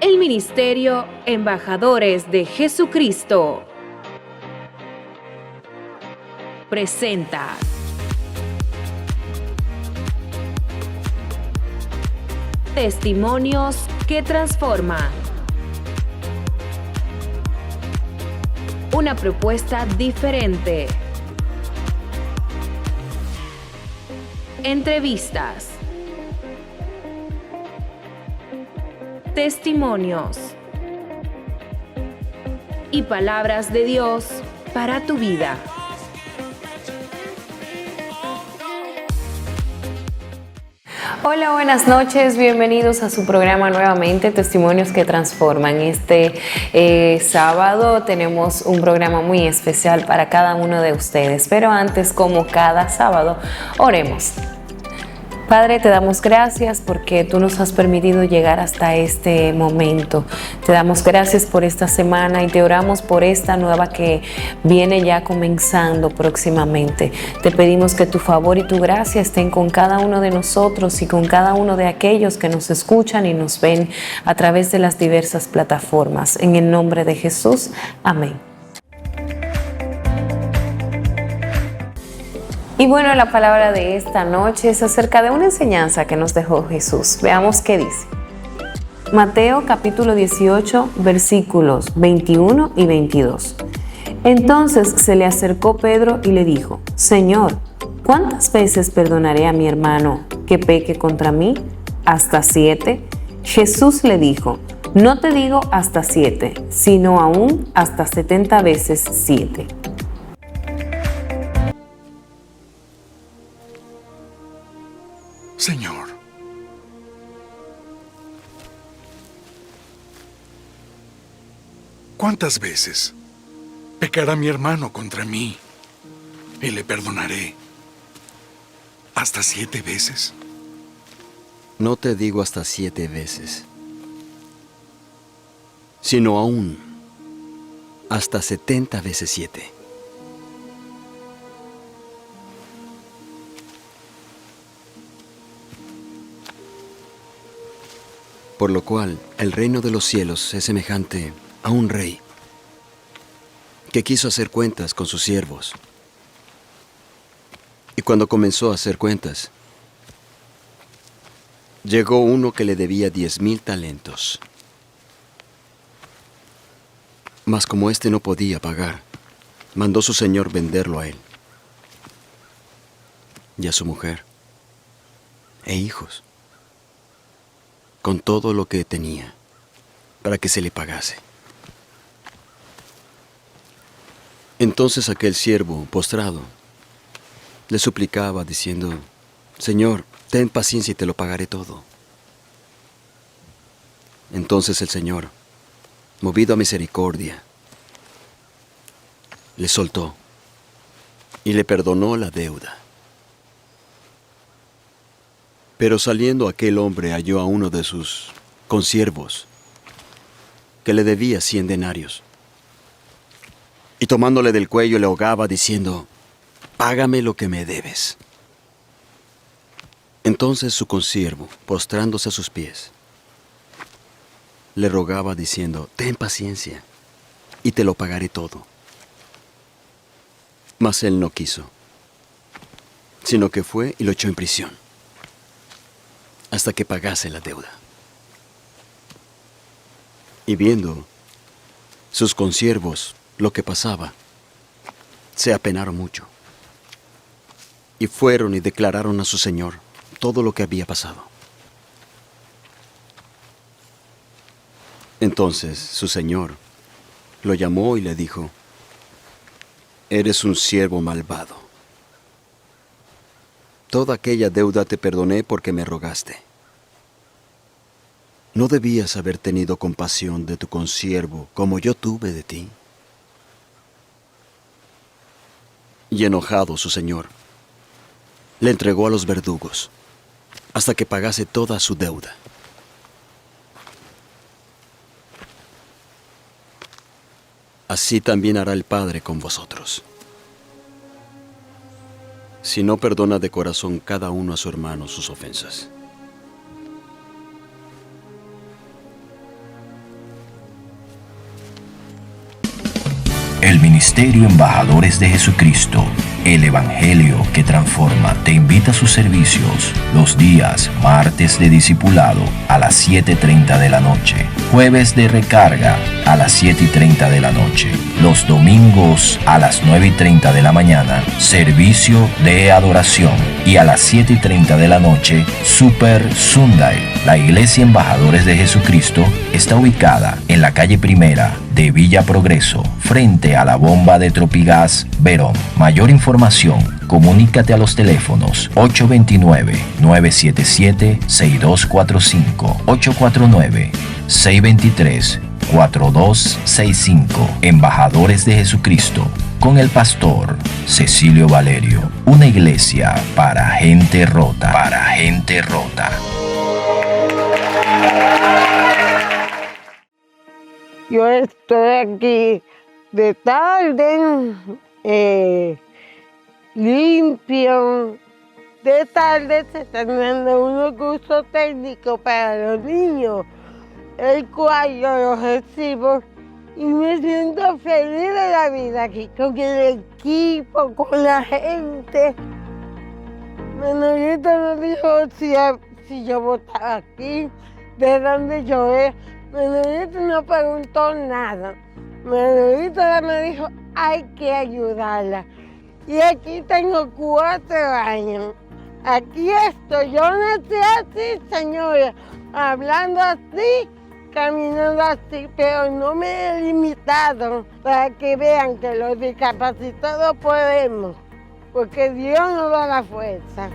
El Ministerio Embajadores de Jesucristo presenta Testimonios que transforman. Una propuesta diferente. Entrevistas. Testimonios. Y palabras de Dios para tu vida. Hola, buenas noches, bienvenidos a su programa nuevamente, Testimonios que Transforman. Este sábado tenemos un programa muy especial para cada uno de ustedes, pero antes, como cada sábado, oremos. Padre, te damos gracias porque tú nos has permitido llegar hasta este momento. Te damos gracias por esta semana y te oramos por esta nueva que viene ya comenzando próximamente. Te pedimos que tu favor y tu gracia estén con cada uno de nosotros y con cada uno de aquellos que nos escuchan y nos ven a través de las diversas plataformas. En el nombre de Jesús, amén. Y bueno, la palabra de esta noche es acerca de una enseñanza que nos dejó Jesús. Veamos qué dice. Mateo capítulo 18, versículos 21 y 22. Entonces se le acercó Pedro y le dijo: Señor, ¿cuántas veces perdonaré a mi hermano que peque contra mí? ¿Hasta 7? Jesús le dijo: No te digo hasta 7, sino aún hasta 70 veces 7. Señor, ¿cuántas veces pecará mi hermano contra mí y le perdonaré? ¿Hasta 7 veces? No te digo hasta 7 veces, sino aún hasta 70 veces 7. Por lo cual, el reino de los cielos es semejante a un rey que quiso hacer cuentas con sus siervos. Y cuando comenzó a hacer cuentas, llegó uno que le debía 10,000 talentos. Mas como éste no podía pagar, mandó su señor venderlo a él, y a su mujer, e hijos, con todo lo que tenía, para que se le pagase. Entonces aquel siervo, postrado, le suplicaba, diciendo: Señor, ten paciencia y te lo pagaré todo. Entonces el Señor, movido a misericordia, le soltó y le perdonó la deuda. Pero saliendo aquel hombre halló a uno de sus consiervos que le debía 100 denarios. Y tomándole del cuello le ahogaba diciendo: Págame lo que me debes. Entonces su consiervo, postrándose a sus pies, le rogaba diciendo: Ten paciencia y te lo pagaré todo. Mas él no quiso, sino que fue y lo echó en prisión hasta que pagase la deuda. Y viendo sus consiervos lo que pasaba, se apenaron mucho, y fueron y declararon a su señor todo lo que había pasado. Entonces su señor lo llamó y le dijo: Eres un siervo malvado. Toda aquella deuda te perdoné porque me rogaste. ¿No debías haber tenido compasión de tu consiervo como yo tuve de ti? Y enojado su señor, le entregó a los verdugos hasta que pagase toda su deuda. Así también hará el Padre con vosotros, si no perdona de corazón cada uno a su hermano sus ofensas. El Ministerio Embajadores de Jesucristo, el Evangelio que transforma, te invita a sus servicios los días martes de discipulado a las 7:30 de la noche, jueves de recarga a las 7:30 de la noche, los domingos a las 9:30 de la mañana, servicio de adoración, y a las 7:30 de la noche, Super Sunday. La Iglesia Embajadores de Jesucristo está ubicada en la calle Primera de Villa Progreso, frente a la bomba de Tropigas Verón. Mayor información, comunícate a los teléfonos 829-977-6245, 849-623-4265. Embajadores de Jesucristo, con el pastor Cecilio Valerio. Una iglesia para gente rota, para gente rota. Yo estoy aquí de tarde, limpio. De tarde se están dando unos cursos técnicos para los niños, el cual yo los recibo y me siento feliz de la vida aquí, con el equipo, con la gente. Manolito nos dijo si yo votaba aquí, de dónde yo era. Manolito no preguntó nada. Manolito me dijo, hay que ayudarla. Y aquí tengo 4 años. Aquí estoy. Yo nací así, señora, hablando así, caminando así, pero no me he limitado para que vean que los discapacitados podemos, porque Dios nos da la fuerza.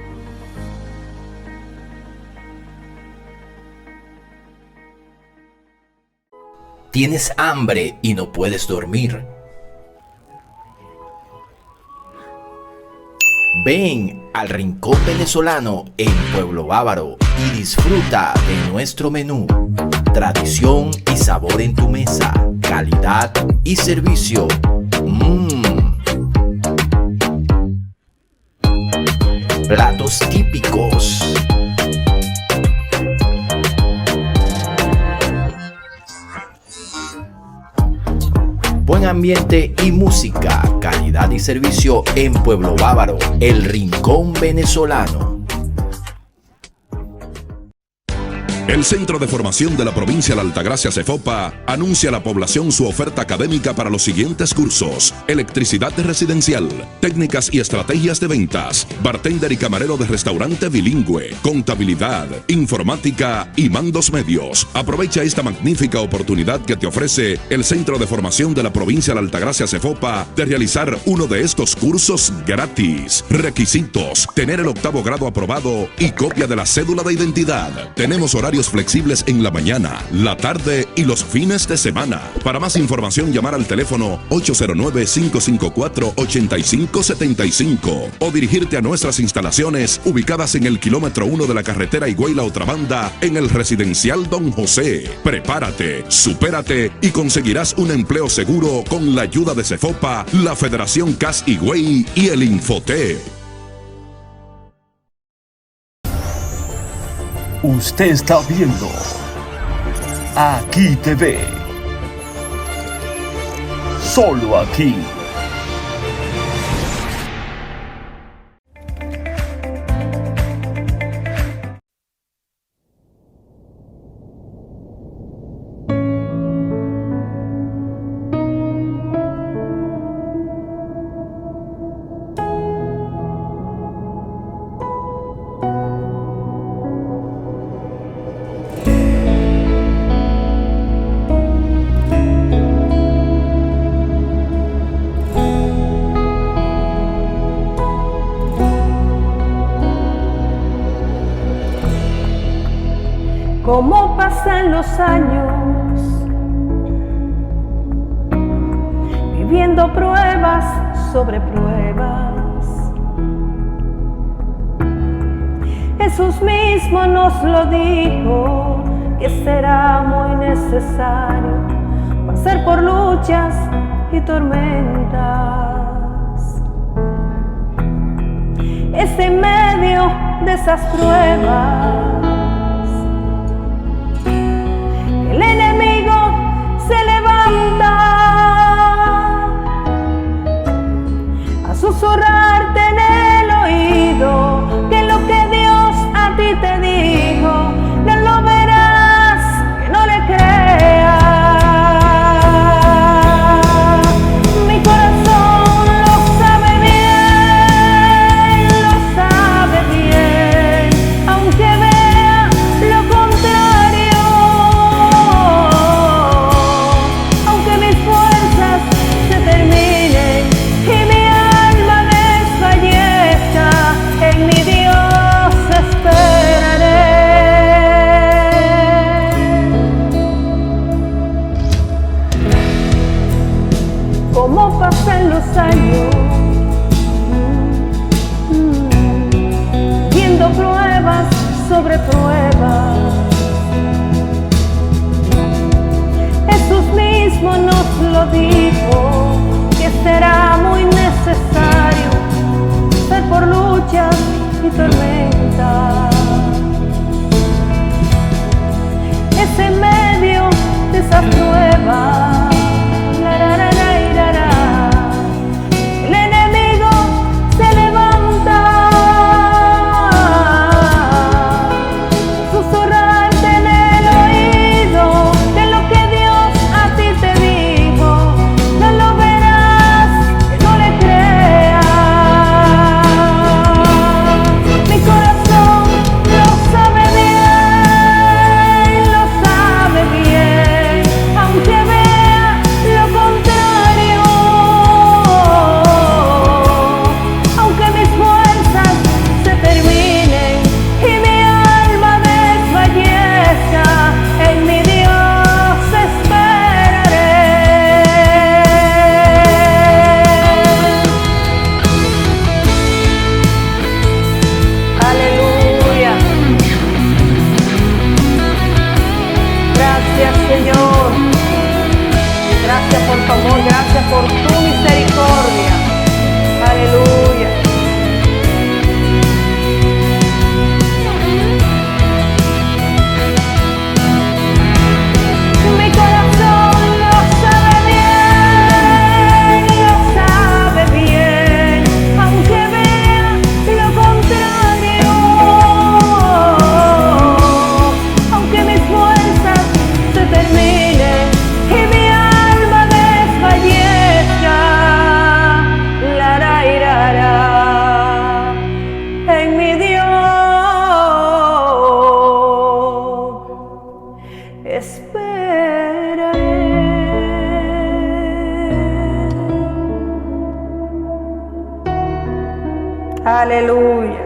¿Tienes hambre y no puedes dormir? Ven al Rincón Venezolano en Pueblo Bávaro y disfruta de nuestro menú. Tradición y sabor en tu mesa, calidad y servicio. Platos típicos. Buen ambiente y música, calidad y servicio en Pueblo Bávaro, el Rincón Venezolano. El Centro de Formación de la Provincia de la Altagracia CEFOPA anuncia a la población su oferta académica para los siguientes cursos: electricidad residencial, técnicas y estrategias de ventas, bartender y camarero de restaurante bilingüe, contabilidad, informática y mandos medios. Aprovecha esta magnífica oportunidad que te ofrece el Centro de Formación de la Provincia de la Altagracia CEFOPA de realizar uno de estos cursos gratis. Requisitos: tener el 8º grado aprobado y copia de la cédula de identidad. Tenemos horarios flexibles en la mañana, la tarde y los fines de semana. Para más información, llamar al teléfono 809-554-8575 o dirigirte a nuestras instalaciones ubicadas en el kilómetro 1 de la carretera Higüey La Otra Banda, en el residencial Don José. Prepárate, supérate y conseguirás un empleo seguro con la ayuda de CEFOPA, la Federación CAS Higüey y el Infotep. Usted está viendo Aquí TV. Solo aquí. Cómo pasan los años, viviendo pruebas sobre pruebas. Jesús mismo nos lo dijo, que será muy necesario pasar por luchas y tormentas. Es en medio de esas pruebas el enemigo se levanta los años, viendo pruebas sobre pruebas. Jesús mismo nos lo dijo, que será muy necesario ser por luchas y tormentas. Es en medio de esas pruebas, el enemigo se levanta, susurrarte en el oído de lo que Dios a ti te dijo. No lo verás, no le creas. Mi corazón lo sabe bien, aunque vea lo contrario, aunque mis fuerzas se terminen y mi alma desfallezca, en mi Dios esperaré. Aleluya. Gracias, Señor. Gracias por tu amor, gracias por tu misericordia. Aleluya. Mi corazón lo sabe bien, aunque vea lo contrario, aunque mis fuerzas se terminen y mi alma desfallezca, en mi Dios esperaré. Aleluya.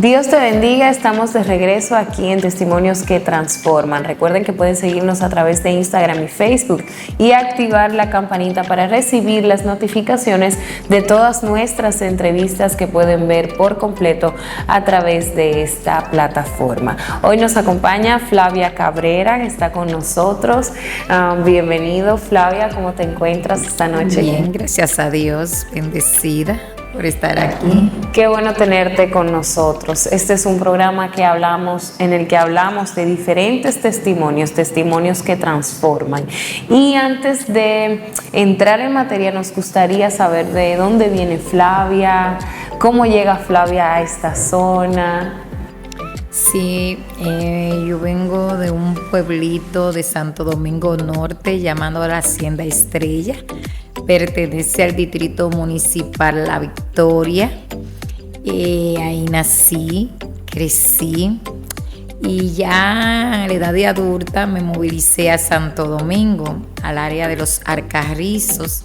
Dios te bendiga, estamos de regreso aquí en Testimonios que Transforman. Recuerden que pueden seguirnos a través de Instagram y Facebook y activar la campanita para recibir las notificaciones de todas nuestras entrevistas que pueden ver por completo a través de esta plataforma. Hoy nos acompaña Flavia Cabrera, que está con nosotros. Bienvenido, Flavia, ¿cómo te encuentras esta noche? Bien, gracias a Dios, bendecida por estar aquí. Qué bueno tenerte con nosotros. Este es un programa en el que hablamos de diferentes testimonios que transforman. Y antes de entrar en materia, nos gustaría saber de dónde viene Flavia, cómo llega Flavia a esta zona. Sí, yo vengo de un pueblito de Santo Domingo Norte llamado la Hacienda Estrella. Pertenece al distrito municipal La Victoria. Ahí nací, crecí y ya a la edad de adulta me movilicé a Santo Domingo, al área de los Alcarrizos,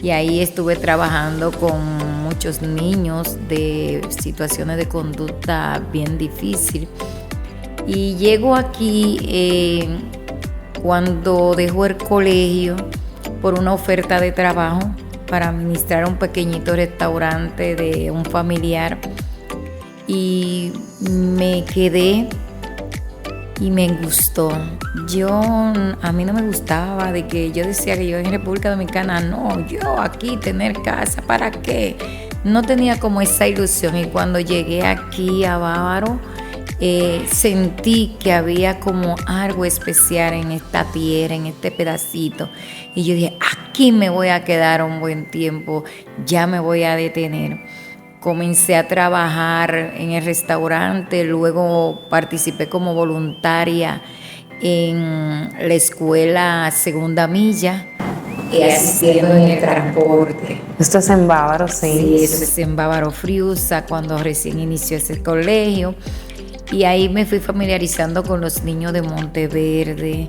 y ahí estuve trabajando con muchos niños de situaciones de conducta bien difícil. Y llego aquí cuando dejo el colegio por una oferta de trabajo para administrar un pequeño restaurante de un familiar, y me quedé y me gustó. A mí no me gustaba de que yo decía que yo en República Dominicana, no, yo aquí tener casa, ¿para qué? No tenía como esa ilusión, y cuando llegué aquí a Bávaro, sentí que había como algo especial en esta tierra, en este pedacito, y yo dije, aquí me voy a quedar un buen tiempo, ya me voy a detener. Comencé a trabajar en el restaurante, luego participé como voluntaria en la escuela Segunda Milla, asistiendo en el transporte. Esto es en Bávaro, sí. Sí, eso es en Bávaro Friusa, cuando recién inició ese colegio. Y ahí me fui familiarizando con los niños de Monteverde,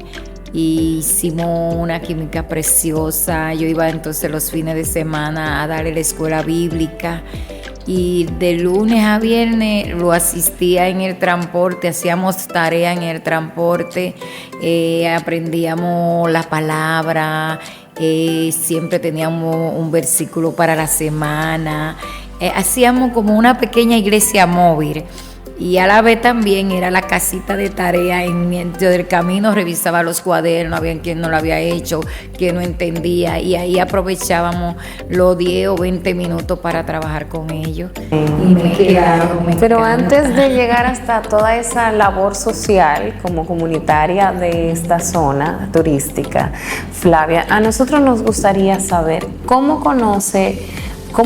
y hicimos una química preciosa. Yo iba entonces los fines de semana a darle la escuela bíblica y de lunes a viernes lo asistía en el transporte, hacíamos tarea en el transporte, aprendíamos la palabra, siempre teníamos un versículo para la semana, hacíamos como una pequeña iglesia móvil. Y a la vez también era la casita de tarea. En medio del camino revisaba los cuadernos, había quien no lo había hecho, quien no entendía. Y ahí aprovechábamos los 10 o 20 minutos para trabajar con ellos. Y me quedaron. Pero antes de llegar hasta toda esa labor social como comunitaria de esta zona turística, Flavia, a nosotros nos gustaría saber cómo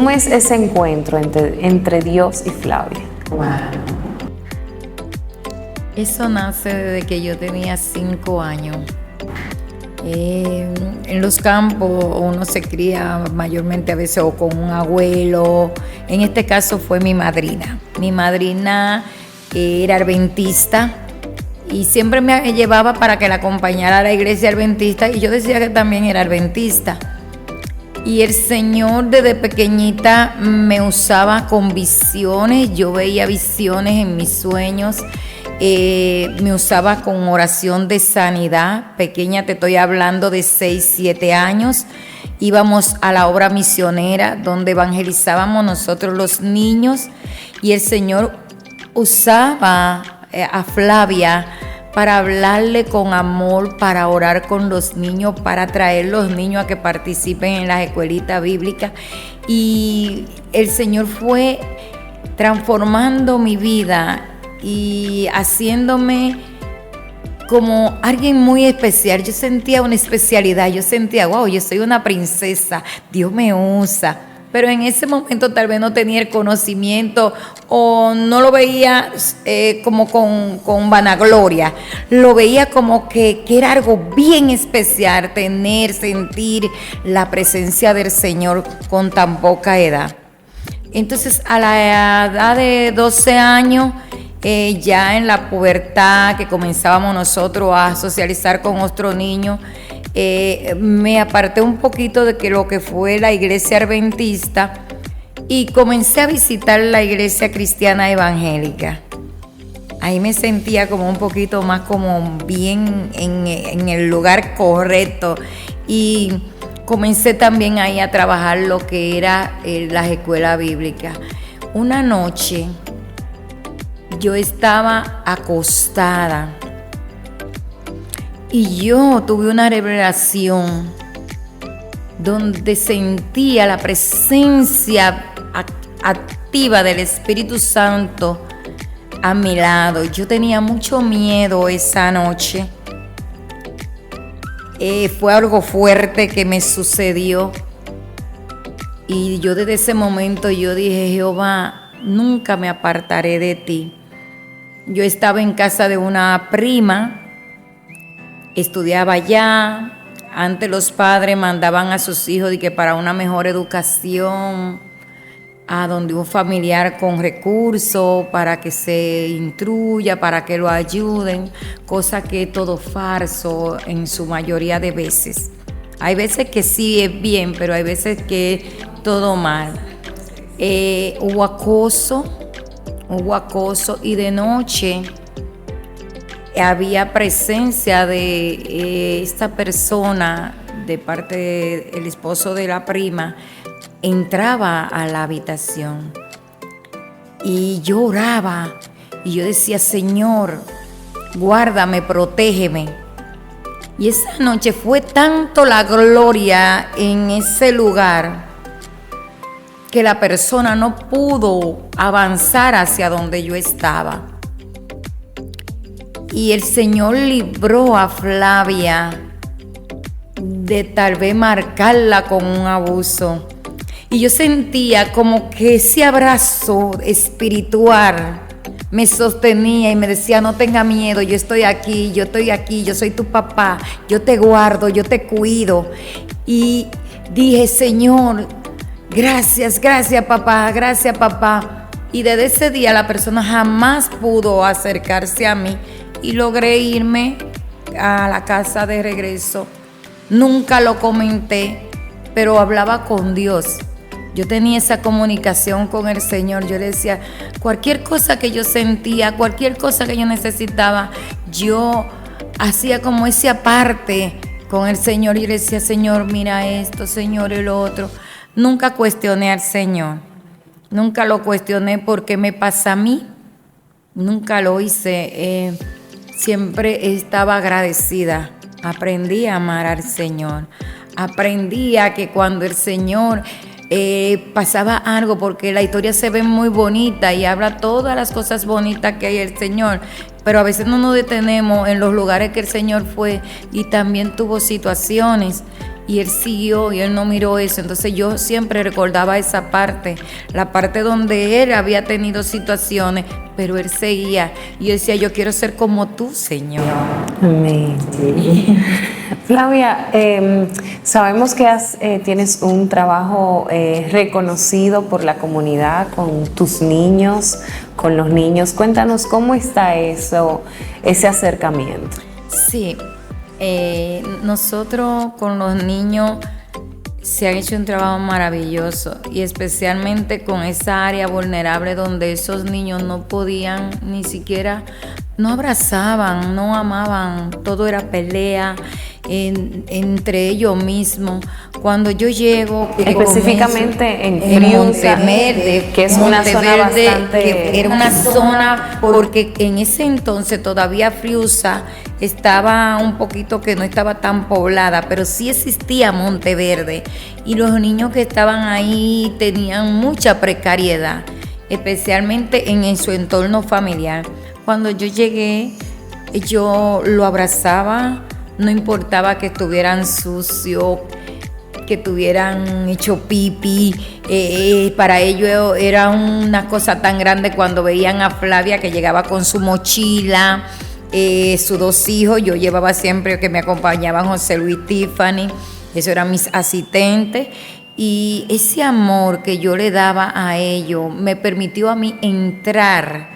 es ese encuentro entre Dios y Flavia. Wow. Eso nace desde que yo tenía 5 años. En los campos uno se cría mayormente a veces o con un abuelo. En este caso fue mi madrina. Mi madrina era adventista y siempre me llevaba para que la acompañara a la iglesia adventista y yo decía que también era adventista. Y el Señor desde pequeñita me usaba con visiones. Yo veía visiones en mis sueños. Me usaba con oración de sanidad. Pequeña, te estoy hablando de 6, 7 años. Íbamos a la obra misionera donde evangelizábamos nosotros los niños y el Señor usaba a Flavia para hablarle con amor, para orar con los niños, para traer los niños a que participen en las escuelitas bíblicas. Y el Señor fue transformando mi vida y haciéndome como alguien muy especial. Yo sentía una especialidad, yo sentía, wow, yo soy una princesa, Dios me usa. Pero en ese momento tal vez no tenía el conocimiento o no lo veía como con vanagloria. Lo veía como que era algo bien especial, sentir la presencia del Señor con tan poca edad. Entonces a la edad de 12 años, ya en la pubertad que comenzábamos nosotros a socializar con otros niños, me aparté un poquito de lo que fue la iglesia adventista y comencé a visitar la iglesia cristiana evangélica. Ahí me sentía como un poquito más como bien en el lugar correcto y comencé también ahí a trabajar lo que era las escuelas bíblicas. Una noche yo estaba acostada y yo tuve una revelación donde sentía la presencia activa del Espíritu Santo a mi lado. Yo tenía mucho miedo esa noche. Fue algo fuerte que me sucedió y yo desde ese momento yo dije, Jehová, nunca me apartaré de ti. Yo estaba en casa de una prima, estudiaba allá. Antes los padres mandaban a sus hijos de que para una mejor educación a donde un familiar con recursos para que se instruya, para que lo ayuden, cosa que es todo falso en su mayoría de veces. Hay veces que sí es bien, pero hay veces que es todo mal. Hubo acoso y de noche había presencia de esta persona de parte del esposo de la prima. Entraba a la habitación y yo oraba y yo decía, Señor, guárdame, protégeme. Y esa noche fue tanto la gloria en ese lugar que la persona no pudo avanzar hacia donde yo estaba. Y el Señor libró a Flavia de tal vez marcarla con un abuso. Y yo sentía como que ese abrazo espiritual me sostenía y me decía, no tenga miedo, yo estoy aquí, yo soy tu papá, yo te guardo, yo te cuido. Y dije, Señor, gracias papá, gracias papá. Y desde ese día la persona jamás pudo acercarse a mí y logré irme a la casa de regreso. Nunca lo comenté, pero hablaba con Dios. Yo tenía esa comunicación con el Señor. Yo le decía, cualquier cosa que yo sentía, cualquier cosa que yo necesitaba, yo hacía como ese aparte con el Señor y le decía, Señor, mira esto, Señor, el otro. Nunca cuestioné al Señor. Nunca lo cuestioné porque me pasa a mí. Nunca lo hice. Siempre estaba agradecida. Aprendí a amar al Señor. Aprendí a que cuando el Señor pasaba algo, porque la historia se ve muy bonita y habla todas las cosas bonitas que hay el Señor, pero a veces no nos detenemos en los lugares que el Señor fue y también tuvo situaciones y Él siguió y Él no miró eso. Entonces yo siempre recordaba esa parte, la parte donde Él había tenido situaciones, pero Él seguía y yo decía, yo quiero ser como tú, Señor. Amén. Flavia, sabemos que tienes un trabajo reconocido por la comunidad con tus niños, con los niños. Cuéntanos cómo está eso, ese acercamiento. Sí, nosotros con los niños se ha hecho un trabajo maravilloso y especialmente con esa área vulnerable donde esos niños no podían ni siquiera, no abrazaban, no amaban, todo era pelea entre ellos mismos. Cuando yo llego específicamente en Monteverde, que es una zona bastante, que era una zona, porque en ese entonces todavía Friusa estaba un poquito que no estaba tan poblada, pero sí existía Monteverde y los niños que estaban ahí tenían mucha precariedad, especialmente en su entorno familiar. Cuando yo llegué, yo lo abrazaba, no importaba que estuvieran sucios, que tuvieran hecho pipí, para ellos era una cosa tan grande cuando veían a Flavia que llegaba con su mochila, sus dos hijos. Yo llevaba siempre que me acompañaban José Luis y Tiffany, esos eran mis asistentes, y ese amor que yo le daba a ellos me permitió a mí entrar.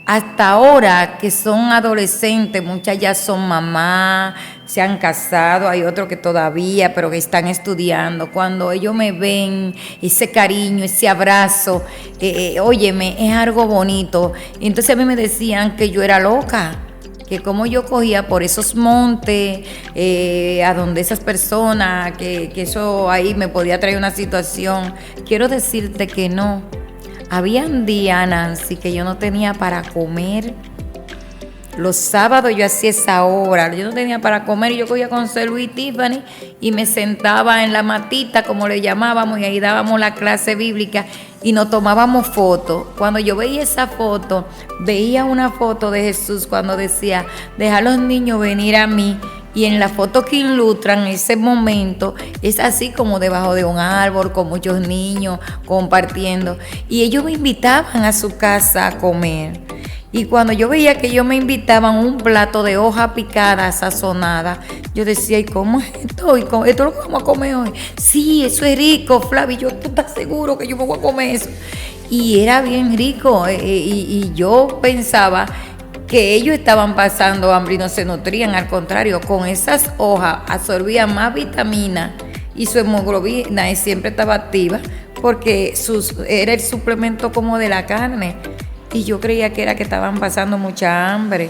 Hasta ahora que son adolescentes, muchas ya son mamás, se han casado, hay otros que todavía, pero que están estudiando. Cuando ellos me ven, ese cariño, ese abrazo, óyeme, es algo bonito. Entonces a mí me decían que yo era loca, que como yo cogía por esos montes, a donde esas personas, que eso ahí me podía traer una situación. Quiero decirte que no. Habían días, Nancy, que yo no tenía para comer. Los sábados yo hacía esa hora, yo no tenía para comer y yo cogía con José Luis y Tiffany y me sentaba en la matita, como le llamábamos, y ahí dábamos la clase bíblica y nos tomábamos fotos. Cuando yo veía esa foto, veía una foto de Jesús cuando decía, deja a los niños venir a mí. Y en la foto que ilustran ese momento es así como debajo de un árbol con muchos niños compartiendo. Y ellos me invitaban a su casa a comer. Y cuando yo veía que ellos me invitaban un plato de hoja picada, sazonada, yo decía, ¿y cómo es esto? ¿Esto es lo que vamos a comer hoy? Sí, eso es rico, Flavio. ¿Tú estás seguro que yo me voy a comer eso? Y era bien rico. Y yo pensaba que ellos estaban pasando hambre y no se nutrían, al contrario, con esas hojas absorbían más vitamina y su hemoglobina siempre estaba activa porque era el suplemento como de la carne, y yo creía que era que estaban pasando mucha hambre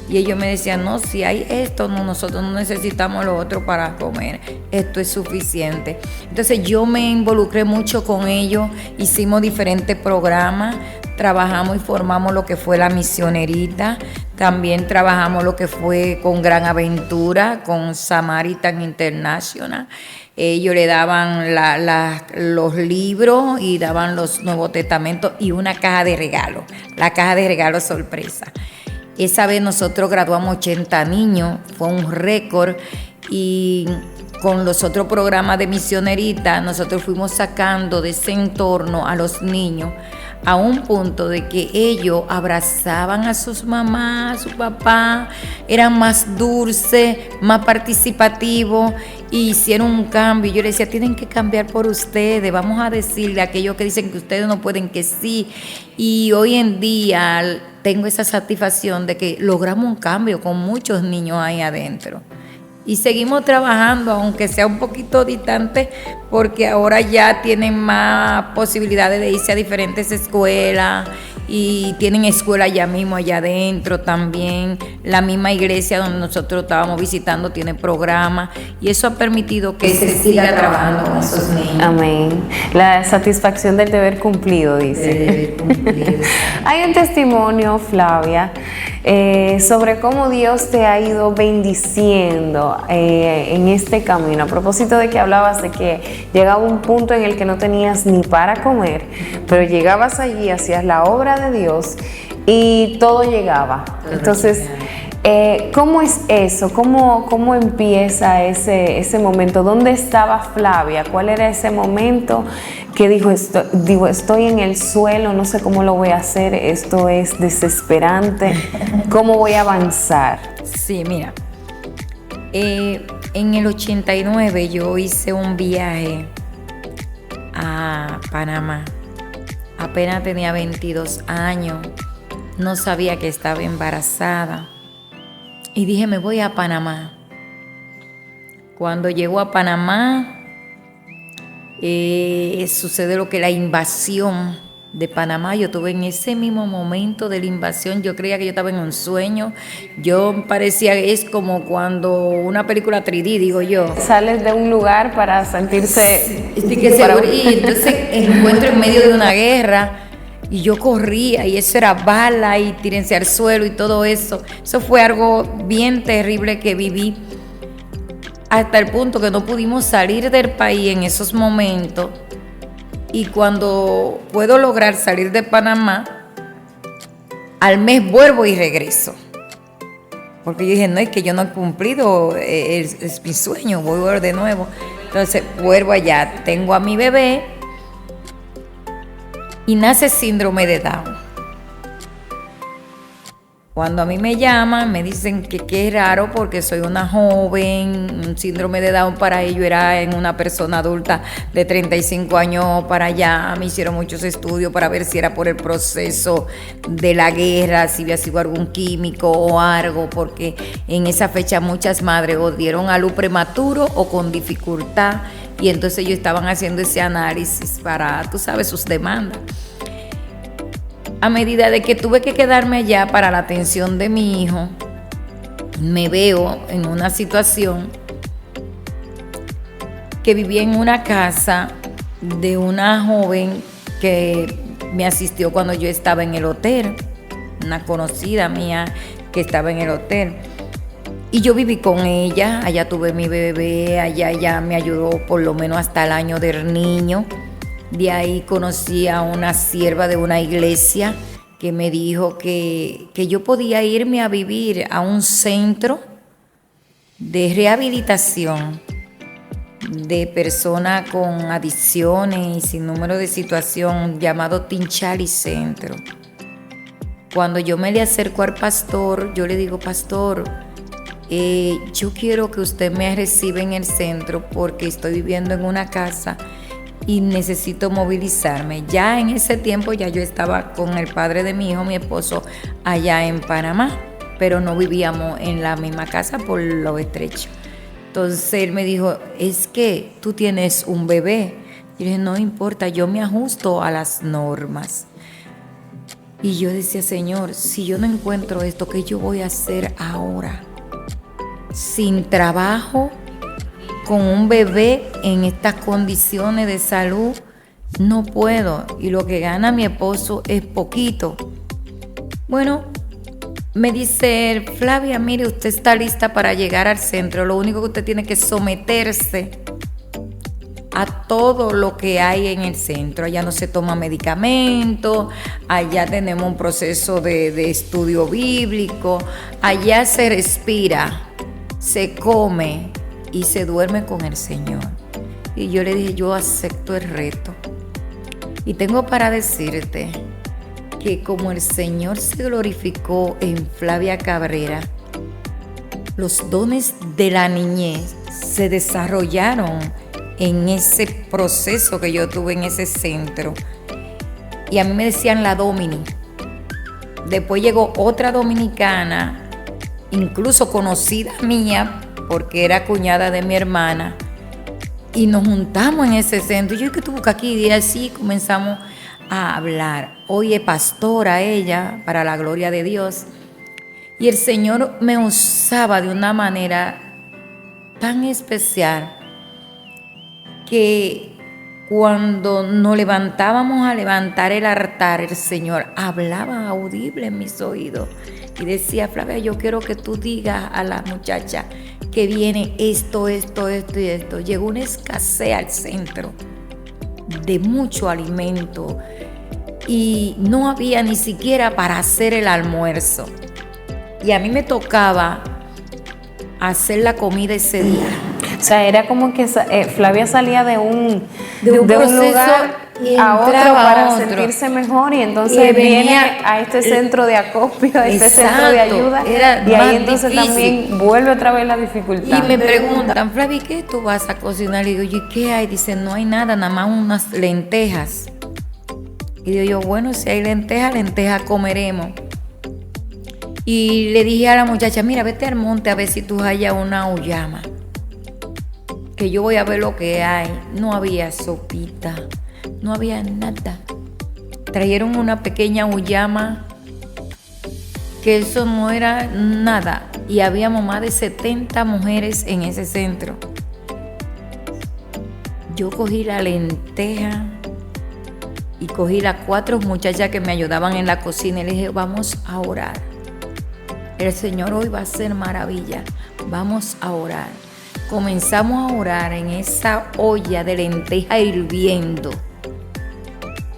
y ellos me decían, no, si hay esto, no, nosotros no necesitamos lo otro para comer, esto es suficiente. Entonces yo me involucré mucho con ellos, hicimos diferentes programas, trabajamos y formamos lo que fue la misionerita, también trabajamos lo que fue con Gran Aventura, con Samaritan International. Ellos le daban los libros y daban los Nuevos Testamentos y una caja de regalo, la caja de regalo sorpresa. Esa vez nosotros graduamos 80 niños, fue un récord, y con los otros programas de misionerita nosotros fuimos sacando de ese entorno a los niños a un punto de que ellos abrazaban a sus mamás, a su papá, eran más dulces, más participativos, y hicieron un cambio. Yo les decía, tienen que cambiar por ustedes, vamos a decirle a aquellos que dicen que ustedes no pueden, que sí. Y hoy en día tengo esa satisfacción de que logramos un cambio con muchos niños ahí adentro. Y seguimos trabajando, aunque sea un poquito distante, porque ahora ya tienen más posibilidades de irse a diferentes escuelas y tienen escuela ya mismo allá adentro también. La misma iglesia donde nosotros estábamos visitando tiene programas y eso ha permitido que se siga trabajando con esos niños. Amén. La satisfacción del deber cumplido, dice. Del deber cumplido. Hay un testimonio, Flavia, sobre cómo Dios te ha ido bendiciendo en este camino. A propósito de que hablabas de que llegaba un punto en el que no tenías ni para comer, pero llegabas allí, hacías la obra de Dios y todo llegaba. Entonces, ¿cómo es eso? ¿Cómo empieza ese momento? ¿Dónde estaba Flavia? ¿Cuál era ese momento que dijo, estoy en el suelo, no sé cómo lo voy a hacer, esto es desesperante, ¿cómo voy a avanzar? Sí, mira, en el 89 yo hice un viaje a Panamá. Apenas tenía 22 años, no sabía que estaba embarazada y dije, me voy a Panamá. Cuando llego a Panamá, sucede lo que la invasión de Panamá. Yo tuve en ese mismo momento de la invasión, yo creía que yo estaba en un sueño. Yo parecía, es como cuando una película 3D, digo yo. Sales de un lugar para sentirse... Y entonces encuentro en medio de una guerra y yo corría y eso era bala y tírense al suelo y todo eso. Eso fue algo bien terrible que viví, hasta el punto que no pudimos salir del país en esos momentos. Y cuando puedo lograr salir de Panamá, al mes vuelvo y regreso. Porque yo dije, no, es que yo no he cumplido, es mi sueño, voy de nuevo. Entonces vuelvo allá, tengo a mi bebé y nace síndrome de Down. Cuando a mí me llaman, me dicen que es raro porque soy una joven, un síndrome de Down para ello era en una persona adulta de 35 años para allá. Me hicieron muchos estudios para ver si era por el proceso de la guerra, si había sido algún químico o algo, porque en esa fecha muchas madres o dieron a luz prematuro o con dificultad y entonces ellos estaban haciendo ese análisis para, tú sabes, sus demandas. A medida de que tuve que quedarme allá para la atención de mi hijo, me veo en una situación que vivía en una casa de una joven que me asistió cuando yo estaba en el hotel, una conocida mía que estaba en el hotel. Y yo viví con ella, allá tuve mi bebé, allá ella me ayudó por lo menos hasta el año del niño. De ahí conocí a una sierva de una iglesia que me dijo que yo podía irme a vivir a un centro de rehabilitación de personas con adicciones y sin número de situación llamado Tinchali Centro. Cuando yo me le acerco al pastor, yo le digo, pastor, yo quiero que usted me reciba en el centro porque estoy viviendo en una casa y necesito movilizarme. Ya en ese tiempo ya yo estaba con el padre de mi hijo, mi esposo, allá en Panamá, pero no vivíamos en la misma casa por lo estrecho. Entonces él me dijo, es que tú tienes un bebé. Y le dije, no importa, yo me ajusto a las normas. Y yo decía, Señor, si yo no encuentro esto, ¿qué yo voy a hacer ahora? Sin trabajo, con un bebé en estas condiciones de salud, no puedo. Y lo que gana mi esposo es poquito. Bueno, me dice él, Flavia, mire, usted está lista para llegar al centro. Lo único que usted tiene que someterse a todo lo que hay en el centro. Allá no se toma medicamento, allá tenemos un proceso de estudio bíblico, allá se respira, se come y se duerme con el Señor. Y yo le dije, yo acepto el reto. Y tengo para decirte que como el Señor se glorificó en Flavia Cabrera, los dones de la niñez se desarrollaron en ese proceso que yo tuve en ese centro. Y a mí me decían la Domini. Después llegó otra dominicana, incluso conocida mía, porque era cuñada de mi hermana, y nos juntamos en ese centro. Yo, ¿qué tú buscas aquí? Y así comenzamos a hablar. Hoy es pastora ella, para la gloria de Dios. Y el Señor me usaba de una manera tan especial que cuando nos levantábamos a levantar el altar, el Señor hablaba audible en mis oídos y decía: Flavia, yo quiero que tú digas a la muchacha que viene esto y esto. Llegó una escasez al centro de mucho alimento y no había ni siquiera para hacer el almuerzo. Y a mí me tocaba hacer la comida ese día. O sea, era como que Flavia salía de un lugar y a otro entraba para a otro. Sentirse mejor, y entonces Y viene venía a este centro de acopio, a este Exacto, centro de ayuda, era y ahí más entonces difícil. también vuelve otra vez la dificultad. Y me preguntan: Flavia, ¿qué tú vas a cocinar? Y digo, ¿y qué hay? Dice, no hay nada, nada más unas lentejas. Y digo yo, bueno, si hay lentejas comeremos. Y le dije a la muchacha: mira, vete al monte a ver si tú hallas una uyama, que yo voy a ver lo que hay. No había sopita, no había nada. Trajeron una pequeña uyama, que eso no era nada. Y habíamos más de 70 mujeres en ese centro. Yo cogí la lenteja y cogí las 4 muchachas que me ayudaban en la cocina y le dije: vamos a orar. El Señor hoy va a hacer maravilla. Vamos a orar. Comenzamos a orar en esa olla de lenteja hirviendo,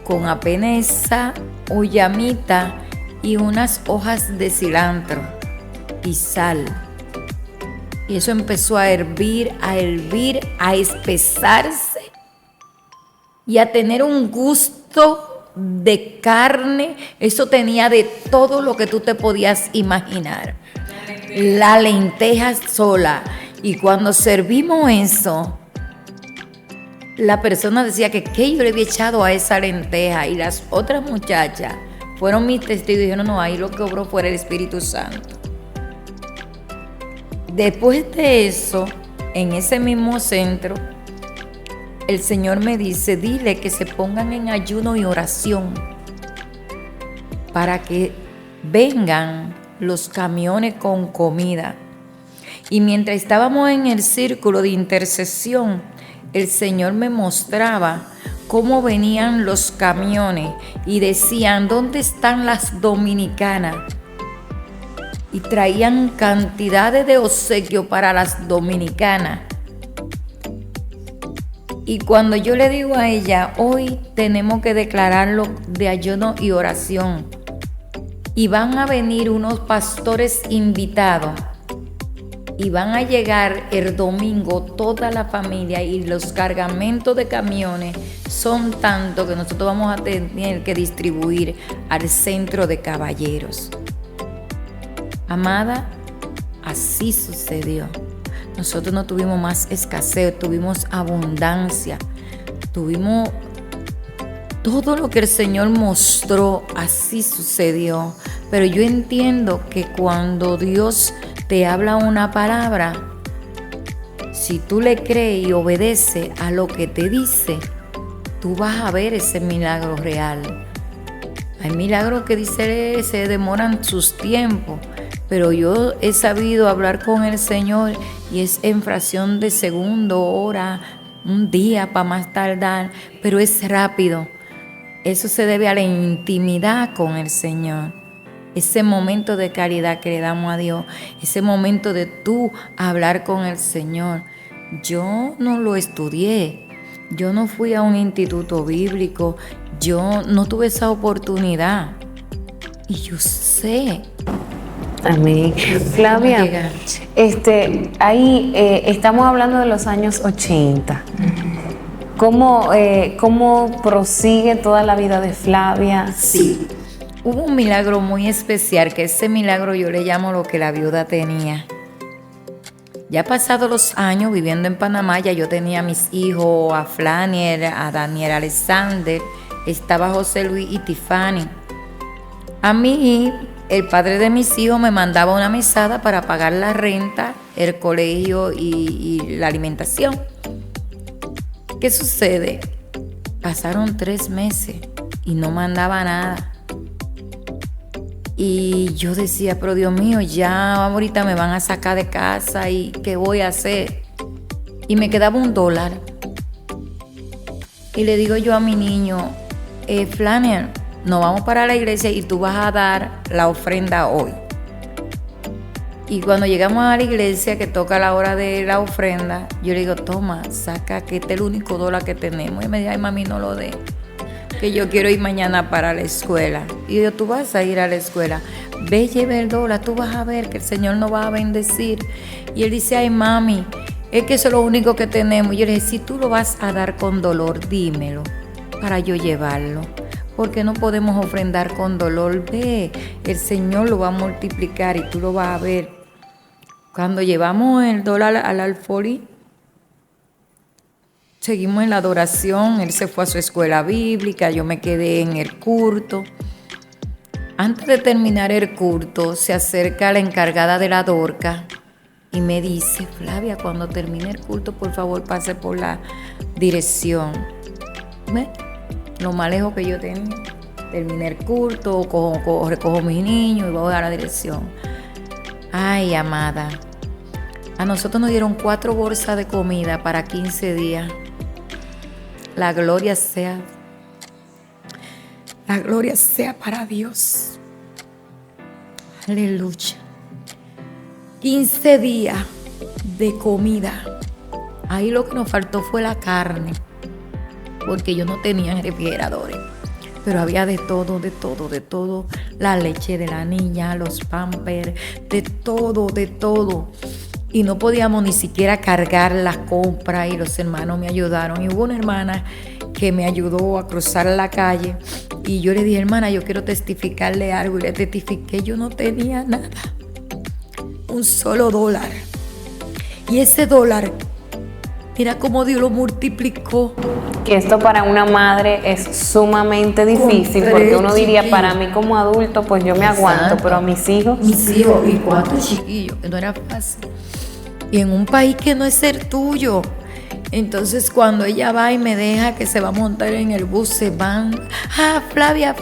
con apenas esa ollamita y unas hojas de cilantro y sal. Y eso empezó a hervir, a espesarse y a tener un gusto de carne. Eso tenía de todo lo que tú te podías imaginar. La lenteja sola. Y cuando servimos eso, la persona decía que qué yo le había echado a esa lenteja. Y las otras muchachas fueron mis testigos y dijeron: no, ahí lo que obró fue el Espíritu Santo. Después de eso, en ese mismo centro, el Señor me dice: dile que se pongan en ayuno y oración para que vengan los camiones con comida. Y mientras estábamos en el círculo de intercesión, el Señor me mostraba cómo venían los camiones y decían: ¿dónde están las dominicanas? Y traían cantidades de obsequios para las dominicanas. Y cuando yo le digo a ella: hoy tenemos que declararlo de ayuno y oración, y van a venir unos pastores invitados, y van a llegar el domingo toda la familia, y los cargamentos de camiones son tantos que nosotros vamos a tener que distribuir al centro de caballeros. Amada, así sucedió. Nosotros no tuvimos más escasez, tuvimos abundancia, tuvimos todo lo que el Señor mostró, así sucedió. Pero yo entiendo que cuando Dios te habla una palabra, si tú le crees y obedeces a lo que te dice, tú vas a ver ese milagro real. Hay milagros que dice se demoran sus tiempos, pero yo he sabido hablar con el Señor y es en fracción de segundo, hora, un día para más tardar, pero es rápido. Eso se debe a la intimidad con el Señor. Ese momento de caridad que le damos a Dios, ese momento de tú hablar con el Señor. Yo no lo estudié, yo no fui a un instituto bíblico, yo no tuve esa oportunidad. Y yo sé. Amén. Flavia, ahí estamos hablando de los años 80. ¿Cómo prosigue toda la vida de Flavia? Sí. Hubo un milagro muy especial, que ese milagro yo le llamo lo que la viuda tenía. Ya pasados los años viviendo en Panamá, ya yo tenía a mis hijos, a Flanier, a Daniel Alexander, estaba José Luis y Tiffany. A mí, el padre de mis hijos me mandaba una mesada para pagar la renta, el colegio y la alimentación. ¿Qué sucede? Pasaron 3 meses y no mandaba nada. Y yo decía, pero Dios mío, ya ahorita me van a sacar de casa y ¿qué voy a hacer? Y me quedaba $1. Y le digo yo a mi niño, Flanier, nos vamos para la iglesia y tú vas a dar la ofrenda hoy. Y cuando llegamos a la iglesia, que toca la hora de la ofrenda, yo le digo, toma, saca, que este es el único $1 que tenemos. Y me dice, ay mami, no lo dé, que yo quiero ir mañana para la escuela. Y yo, tú vas a ir a la escuela, ve, lleva el $1, tú vas a ver que el Señor nos va a bendecir. Y él dice, ay mami, es que eso es lo único que tenemos. Y yo le dije, si tú lo vas a dar con dolor, dímelo para yo llevarlo, porque no podemos ofrendar con dolor. Ve, el Señor lo va a multiplicar y tú lo vas a ver. Cuando llevamos el $1 al alfolí, seguimos en la adoración. Él se fue a su escuela bíblica, yo me quedé en el culto. Antes de terminar el culto, se acerca la encargada de la dorca y me dice, Flavia, cuando termine el culto, por favor, pase por la dirección. ¿Ves? Lo más lejos que yo tenía. Terminé el culto, recojo a mis niños y voy a la dirección. Ay, amada, a nosotros nos dieron 4 bolsas de comida para 15 días. La gloria sea para Dios. Aleluya. 15 días de comida. Ahí lo que nos faltó fue la carne, porque yo no tenía refrigeradores. Pero había de todo, de todo, de todo. La leche de la niña, los pampers, de todo, de todo. Y no podíamos ni siquiera cargar la compra y los hermanos me ayudaron. Y hubo una hermana que me ayudó a cruzar la calle y yo le dije, hermana, yo quiero testificarle algo. Y le testifiqué, yo no tenía nada. Un solo $1. Y ese $1, mira cómo Dios lo multiplicó. Que esto para una madre es sumamente difícil, porque uno diría, para mí como adulto, pues yo me aguanto, pero a mis hijos... Mis hijos y 4 chiquillos, no era fácil. Y en un país que no es el tuyo. Entonces cuando ella va y me deja que se va a montar en el bus, se van. Ah, Flavia.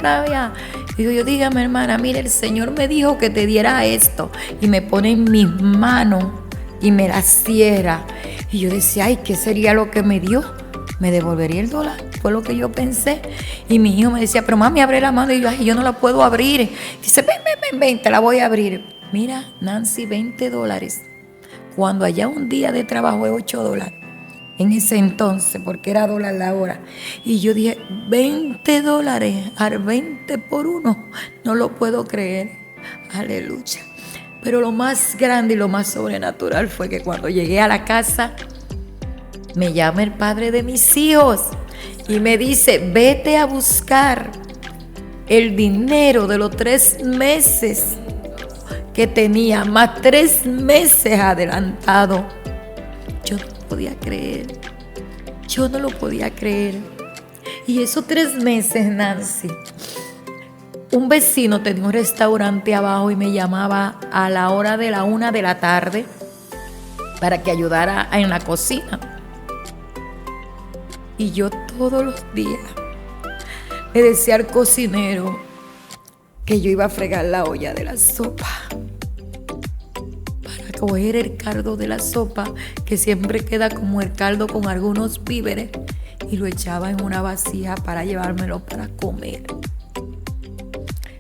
Digo yo, dígame hermana, mire, el Señor me dijo que te diera esto. Y me pone en mis manos y me la cierra. Y yo decía, ay, ¿qué sería lo que me dio? Me devolvería el $1, fue lo que yo pensé. Y mi hijo me decía, pero mami, abre la mano. Y yo, ay, yo no la puedo abrir. Dice, ven, te la voy a abrir. Mira, Nancy, $20. Cuando allá un día de trabajo es $8. En ese entonces, porque era $1 la hora. Y yo dije, $20, al 20 por 1. No lo puedo creer. Aleluya. Pero lo más grande y lo más sobrenatural fue que cuando llegué a la casa, me llama el padre de mis hijos y me dice, vete a buscar el dinero de los 3 meses que tenía, más 3 meses adelantado. Yo no podía creer. Y esos 3 meses, Nancy, un vecino tenía un restaurante abajo y me llamaba a la hora de la 1 de la tarde para que ayudara en la cocina. Y yo todos los días le decía al cocinero que yo iba a fregar la olla de la sopa para coger el caldo de la sopa, que siempre queda como el caldo con algunos víveres, y lo echaba en una vasija para llevármelo para comer.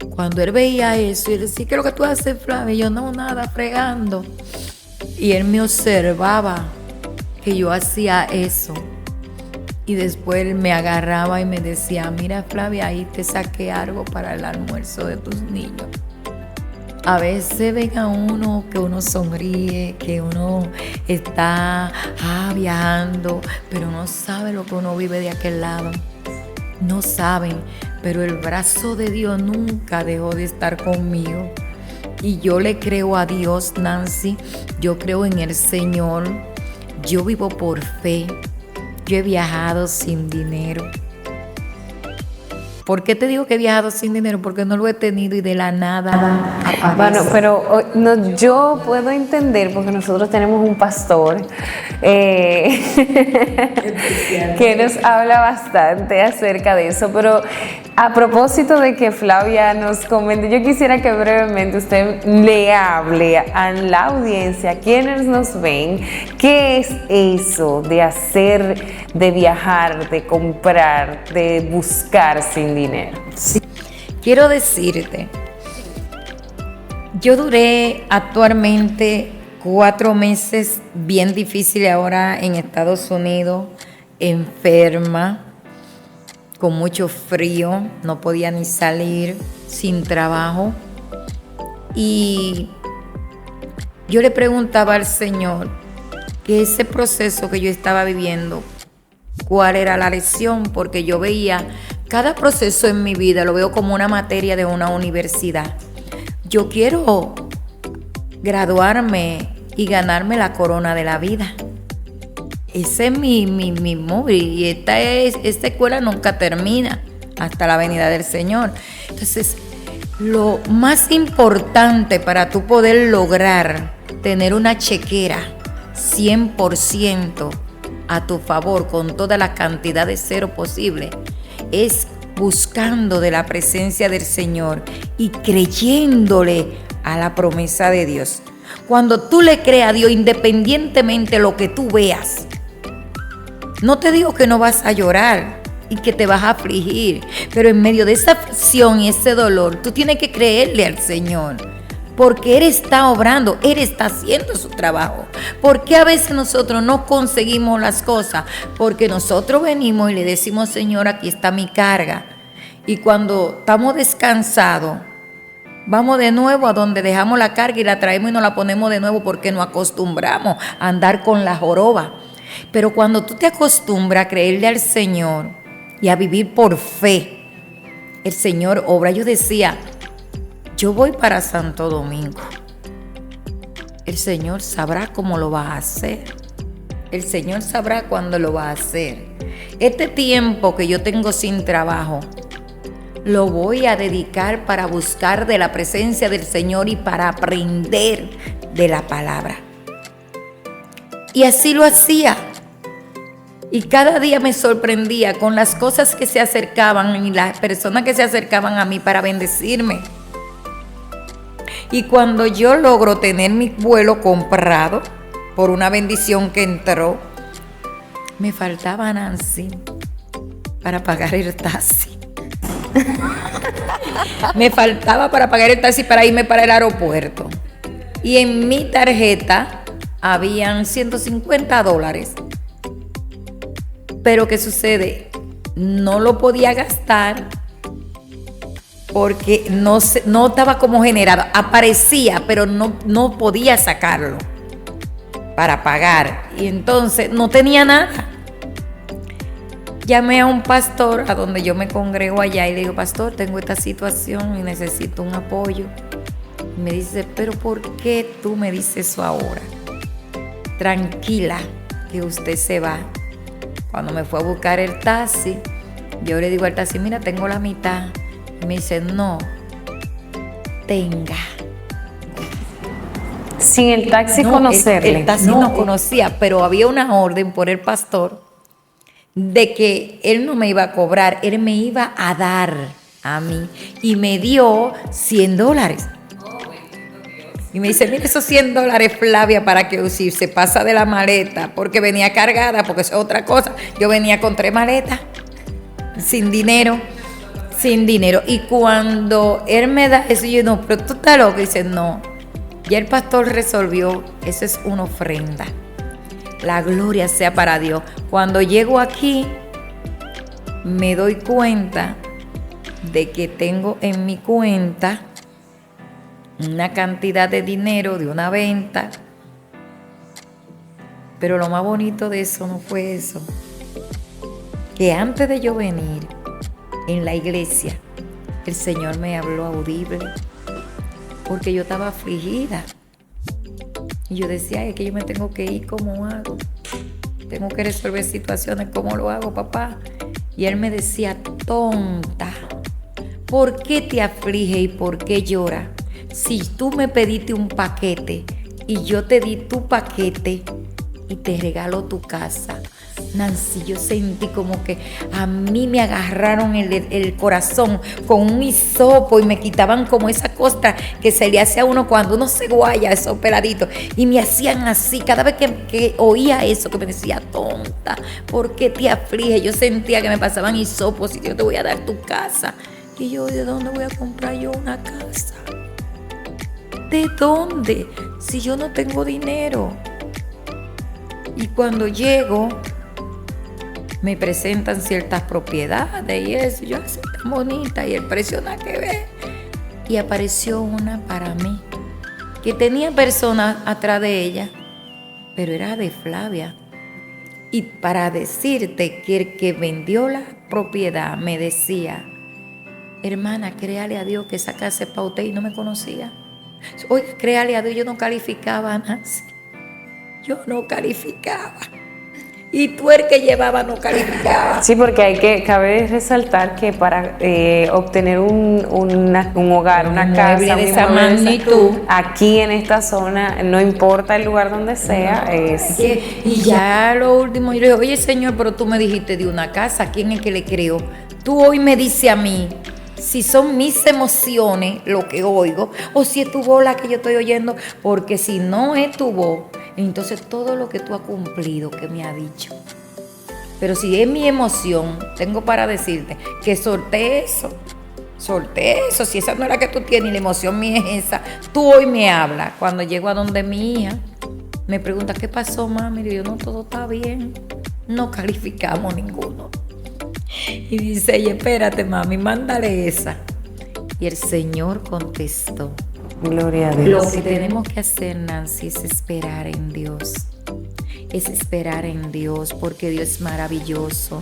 Cuando él veía eso, y él decía, ¿qué es lo que tú haces, Flavia? Y yo, no, nada, fregando. Y él me observaba que yo hacía eso. Y después él me agarraba y me decía, mira, Flavia, ahí te saqué algo para el almuerzo de tus niños. A veces ven a uno que uno sonríe, que uno está viajando, pero no sabe lo que uno vive de aquel lado. No saben. pero el brazo de Dios nunca dejó de estar conmigo. Y yo le creo a Dios, Nancy, yo creo en el Señor, yo vivo por fe, yo he viajado sin dinero. ¿Por qué te digo que he viajado sin dinero? Porque no lo he tenido y de la nada aparece. Bueno, pero no, yo puedo entender, porque nosotros tenemos un pastor que nos habla bastante acerca de eso, pero a propósito de que Flavia nos comente, yo quisiera que brevemente usted le hable a la audiencia, a quienes nos ven, qué es eso de hacer, de viajar, de comprar, de buscar sin dinero. Sí. Quiero decirte, yo duré actualmente 4 meses bien difíciles ahora en Estados Unidos, enferma, con mucho frío, no podía ni salir, sin trabajo. Y yo le preguntaba al Señor que ese proceso que yo estaba viviendo, cuál era la lección, porque yo veía cada proceso en mi vida, lo veo como una materia de una universidad. Yo quiero graduarme y ganarme la corona de la vida. Ese es mi móvil, y esta escuela nunca termina hasta la venida del Señor. Entonces, lo más importante para tú poder lograr tener una chequera 100% a tu favor, con toda la cantidad de cero posible, es buscando de la presencia del Señor y creyéndole a la promesa de Dios. Cuando tú le creas a Dios, independientemente de lo que tú veas, no te digo que no vas a llorar y que te vas a afligir, pero en medio de esa aflicción y ese dolor, tú tienes que creerle al Señor, porque Él está obrando, Él está haciendo su trabajo. ¿Por qué a veces nosotros no conseguimos las cosas? Porque nosotros venimos y le decimos, Señor, aquí está mi carga. Y cuando estamos descansados, vamos de nuevo a donde dejamos la carga y la traemos y nos la ponemos de nuevo, porque nos acostumbramos a andar con la joroba. Pero cuando tú te acostumbras a creerle al Señor y a vivir por fe, el Señor obra. Yo decía, yo voy para Santo Domingo. El Señor sabrá cómo lo va a hacer. El Señor sabrá cuándo lo va a hacer. Este tiempo que yo tengo sin trabajo, lo voy a dedicar para buscar de la presencia del Señor y para aprender de la palabra. Y así lo hacía. Y cada día me sorprendía con las cosas que se acercaban y las personas que se acercaban a mí para bendecirme. Y cuando yo logro tener mi vuelo comprado por una bendición que entró, me faltaba, Nancy, para pagar el taxi. Me faltaba para pagar el taxi para irme para el aeropuerto. Y en mi tarjeta habían $150. Pero ¿qué sucede? No lo podía gastar porque no estaba como generado. Aparecía, pero no podía sacarlo para pagar. Y entonces no tenía nada. Llamé a un pastor a donde yo me congrego allá y le digo, pastor, tengo esta situación y necesito un apoyo. Y me dice, pero ¿por qué tú me dices eso ahora? Tranquila, que usted se va. Cuando me fue a buscar el taxi, yo le digo al taxi, mira, tengo la mitad. Y me dice, no, tenga. Sin el taxi conocerle. El taxi no conocía, pero había una orden por el pastor de que él no me iba a cobrar, él me iba a dar a mí. Y me dio $100. Y me dice, mira esos $100, Flavia, para que se pasa de la maleta, porque venía cargada, porque eso es otra cosa. Yo venía con 3 maletas, sin dinero. Y cuando él me da eso, yo no, pero tú estás loco. Y dice, no, ya el pastor resolvió, eso es una ofrenda. La gloria sea para Dios. Cuando llego aquí, me doy cuenta de que tengo en mi cuenta una cantidad de dinero de una venta. Pero lo más bonito de eso no fue eso. Que antes de yo venir, en la iglesia, el Señor me habló audible porque yo estaba afligida. Y yo decía, es que yo me tengo que ir, ¿cómo hago? Tengo que resolver situaciones, ¿cómo lo hago, papá? Y él me decía, tonta, ¿por qué te aflige y por qué llora? Si tú me pediste un paquete y yo te di tu paquete y te regalo tu casa. Nancy, yo sentí como que a mí me agarraron el corazón con un hisopo y me quitaban como esa costra que se le hace a uno cuando uno se guaya, esos peladitos, y me hacían así. Cada vez que oía eso, que me decía, tonta, ¿por qué te aflige? Yo sentía que me pasaban hisopos y yo te voy a dar tu casa. Y yo, ¿de dónde voy a comprar yo una casa? ¿De dónde? Si yo no tengo dinero. Y cuando llego, me presentan ciertas propiedades y eso, yo así tan bonita y el precio nada que ver. Y apareció una para mí, que tenía personas atrás de ella, pero era de Flavia. Y para decirte que el que vendió la propiedad me decía, hermana, créale a Dios que esa casa es para usted, y no me conocía. Oye, créale a Dios, yo no calificaba, Nancy. Yo no calificaba. Y tú el que llevaba no calificaba. Sí, porque cabe resaltar que para obtener un hogar, una casa, de esa magnitud, aquí en esta zona, no importa el lugar donde sea, es... Y ya lo último, yo le digo, oye Señor, pero tú me dijiste de una casa, ¿quién es que le creo? Tú hoy me dices a mí si son mis emociones lo que oigo o si es tu voz la que yo estoy oyendo, porque si no es tu voz, entonces todo lo que tú has cumplido que me ha dicho. Pero si es mi emoción, tengo para decirte que solté eso, si esa no es la que tú tienes y la emoción mía es esa, tú hoy me hablas. Cuando llego a donde mi hija, me pregunta, ¿qué pasó, mami? Y yo, no, todo está bien, no calificamos ninguno. Y dice ella, espérate, mami, mándale esa. Y el Señor contestó, gloria a Dios. Lo que tenemos que hacer, Nancy, es esperar en Dios. Es esperar en Dios, porque Dios es maravilloso.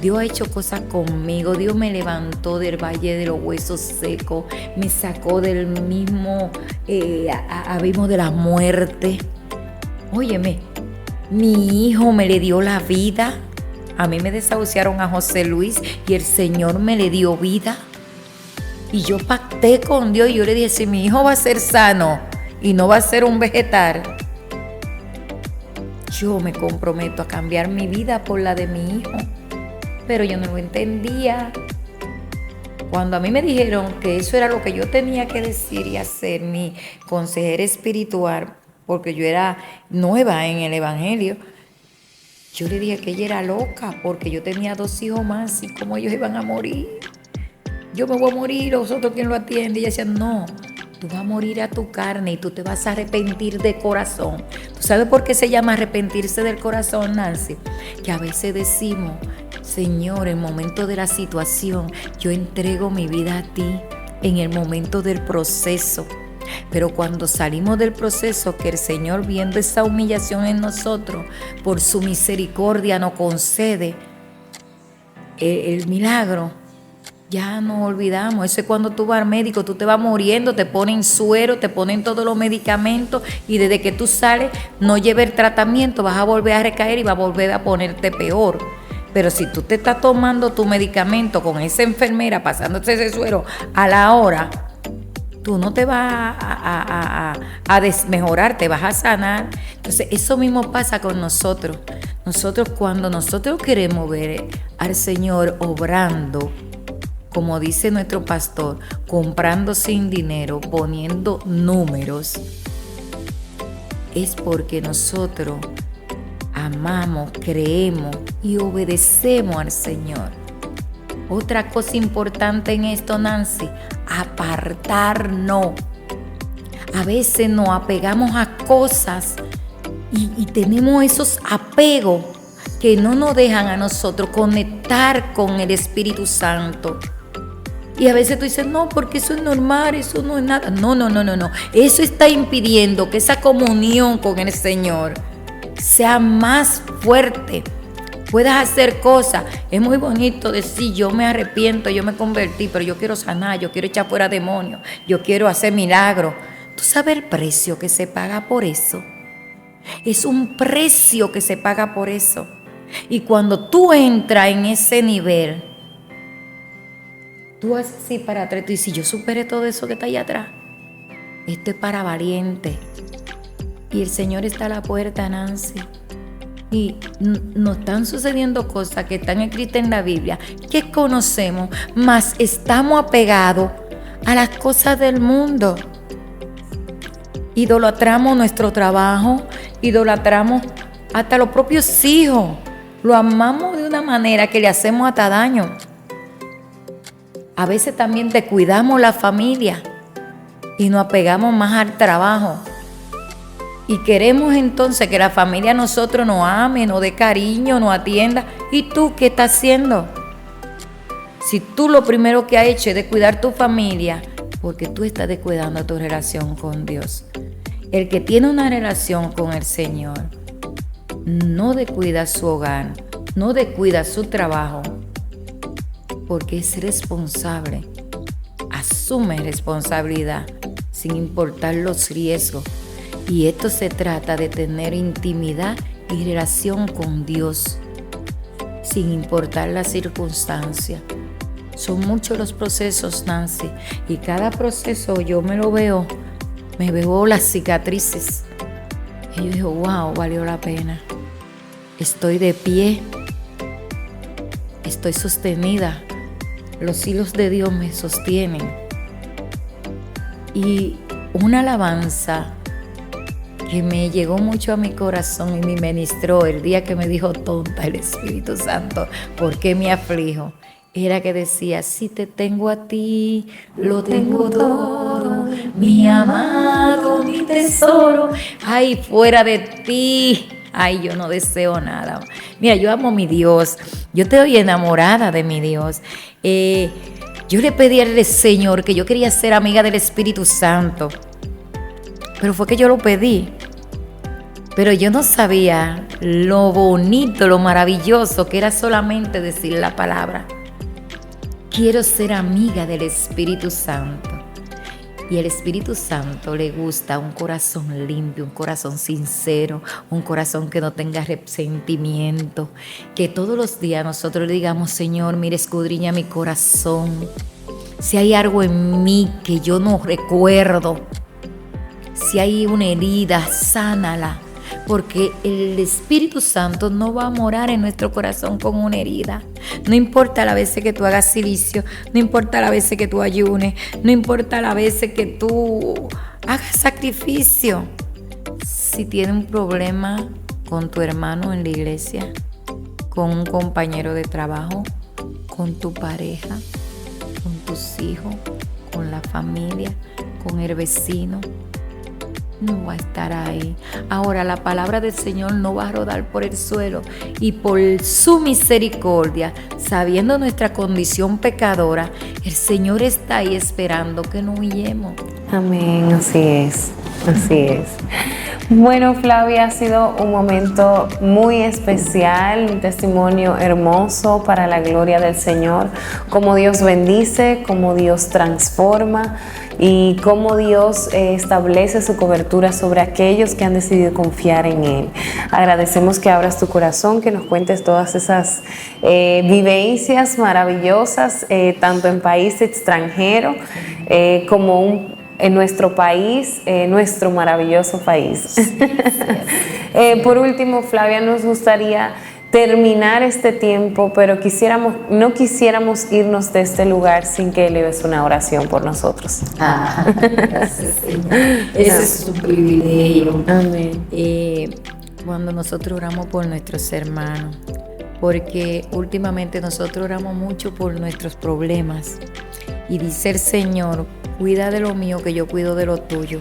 Dios ha hecho cosas conmigo. Dios me levantó del valle de los huesos secos, me sacó del mismo abismo de la muerte. Óyeme, mi hijo me le dio la vida. A mí me desahuciaron a José Luis y el Señor me le dio vida. Y yo pacté con Dios y yo le dije, si mi hijo va a ser sano y no va a ser un vegetal, yo me comprometo a cambiar mi vida por la de mi hijo. Pero yo no lo entendía. Cuando a mí me dijeron que eso era lo que yo tenía que decir y hacer, mi consejera espiritual, porque yo era nueva en el Evangelio, yo le dije que ella era loca porque yo tenía 2 hijos más y cómo ellos iban a morir. Yo me voy a morir, los otros quién lo atiende. Y ella decía, no, tú vas a morir a tu carne y tú te vas a arrepentir de corazón. ¿Tú sabes por qué se llama arrepentirse del corazón, Nancy? Que a veces decimos, Señor, en el momento de la situación, yo entrego mi vida a ti en el momento del proceso. Pero cuando salimos del proceso, que el Señor, viendo esa humillación en nosotros, por su misericordia nos concede el milagro, ya nos olvidamos. Eso es cuando tú vas al médico, tú te vas muriendo, te ponen suero, te ponen todos los medicamentos y desde que tú sales, no lleves el tratamiento, vas a volver a recaer y vas a volver a ponerte peor. Pero si tú te estás tomando tu medicamento con esa enfermera, pasándote ese suero a la hora, tú no te vas a desmejorar, te vas a sanar. Entonces eso mismo pasa con nosotros. Nosotros, cuando nosotros queremos ver al Señor obrando, como dice nuestro pastor, comprando sin dinero, poniendo números, es porque nosotros amamos, creemos y obedecemos al Señor. Otra cosa importante en esto, Nancy, apartarnos. A veces nos apegamos a cosas y tenemos esos apegos que no nos dejan a nosotros conectar con el Espíritu Santo. Y a veces tú dices, no, porque eso es normal, eso no es nada. No. Eso está impidiendo que esa comunión con el Señor sea más fuerte. puedas hacer cosas. Es muy bonito decir, yo me arrepiento, yo me convertí, pero yo quiero sanar, yo quiero echar fuera demonios, yo quiero hacer milagros. ¿Tú sabes el precio que se paga por eso? Es un precio que se paga por eso. Y cuando tú entras en ese nivel, tú haces así para atrás, tú dices, yo superé todo eso que está allá atrás. Esto es para valiente. Y el Señor está a la puerta, Nancy. Y nos están sucediendo cosas que están escritas en la Biblia, que conocemos, mas estamos apegados a las cosas del mundo. Idolatramos nuestro trabajo, idolatramos hasta los propios hijos. Lo amamos de una manera que le hacemos hasta daño. A veces también descuidamos la familia y nos apegamos más al trabajo. Y queremos entonces que la familia a nosotros nos ame, nos dé cariño, nos atienda. ¿Y tú qué estás haciendo? Si tú lo primero que has hecho es descuidar tu familia, porque tú estás descuidando tu relación con Dios. El que tiene una relación con el Señor no descuida su hogar, no descuida su trabajo, porque es responsable, asume responsabilidad sin importar los riesgos. Y esto se trata de tener intimidad y relación con Dios, sin importar las circunstancias. Son muchos los procesos, Nancy, y cada proceso yo me veo las cicatrices. Y yo digo, wow, valió la pena. Estoy de pie, estoy sostenida, los hilos de Dios me sostienen. Y una alabanza que me llegó mucho a mi corazón y me ministró el día que me dijo tonta el Espíritu Santo, ¿por qué me aflijo? Era que decía, si te tengo a ti, lo tengo todo, mi amado, mi tesoro. Ay, fuera de ti, ay, yo no deseo nada. Mira, yo amo a mi Dios, yo estoy enamorada de mi Dios. Yo le pedí al Señor que yo quería ser amiga del Espíritu Santo, pero fue que yo lo pedí. Pero yo no sabía lo bonito, lo maravilloso que era solamente decir la palabra. Quiero ser amiga del Espíritu Santo. Y el Espíritu Santo le gusta un corazón limpio, un corazón sincero, un corazón que no tenga resentimiento. Que todos los días nosotros le digamos, Señor, mira, escudriña mi corazón. Si hay algo en mí que yo no recuerdo, si hay una herida, sánala. Porque el Espíritu Santo no va a morar en nuestro corazón con una herida. No importa las veces que tú hagas silicio, no importa las veces que tú ayunes, no importa las veces que tú hagas sacrificio. Si tienes un problema con tu hermano en la iglesia, con un compañero de trabajo, con tu pareja, con tus hijos, con la familia, con el vecino, no va a estar ahí. Ahora la palabra del Señor no va a rodar por el suelo, y por su misericordia, sabiendo nuestra condición pecadora, el Señor está ahí esperando que no huyamos. Amén, así es, así es. Bueno, Flavia, ha sido un momento muy especial, un testimonio hermoso para la gloria del Señor, cómo Dios bendice, cómo Dios transforma y cómo Dios establece su cobertura sobre aquellos que han decidido confiar en Él. Agradecemos que abras tu corazón, que nos cuentes todas esas vivencias maravillosas, tanto en país extranjero como en nuestro país, nuestro maravilloso país. Por último, Flavia, nos gustaría terminar este tiempo, pero no quisiéramos irnos de este lugar sin que eleves una oración por nosotros. Gracias, Señor. Ese es un privilegio. Amén. Cuando nosotros oramos por nuestros hermanos, porque últimamente nosotros oramos mucho por nuestros problemas, y dice el Señor, cuida de lo mío que yo cuido de lo tuyo.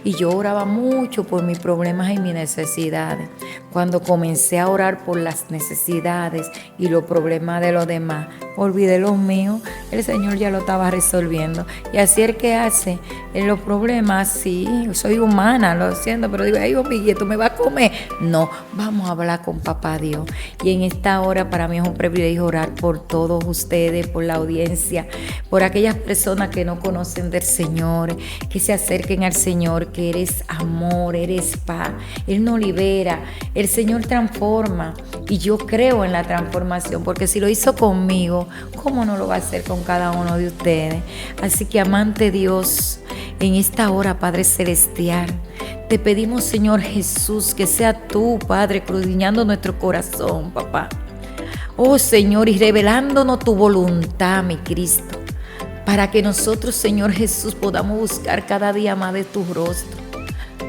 y yo oraba mucho por mis problemas y mis necesidades. Cuando comencé a orar por las necesidades y los problemas de los demás, olvidé los míos, el Señor ya lo estaba resolviendo. Y así es el que hace en los problemas. Sí, soy humana, lo siento, pero digo, ay, Miguel, ¿tú me vas a comer? No, vamos a hablar con Papá Dios. Y en esta hora para mí es un privilegio orar por todos ustedes, por la audiencia, por aquellas personas que no conocen del Señor, que se acerquen al Señor, que eres amor, eres paz. Él nos libera, el Señor transforma, y yo creo en la transformación, porque si lo hizo conmigo, ¿cómo no lo va a hacer con cada uno de ustedes? Así que, amante Dios, en esta hora, Padre Celestial, te pedimos, Señor Jesús, que sea tú, Padre, escudriñando nuestro corazón, papá. Oh Señor, y revelándonos tu voluntad, mi Cristo, para que nosotros, Señor Jesús, podamos buscar cada día más de tu rostro.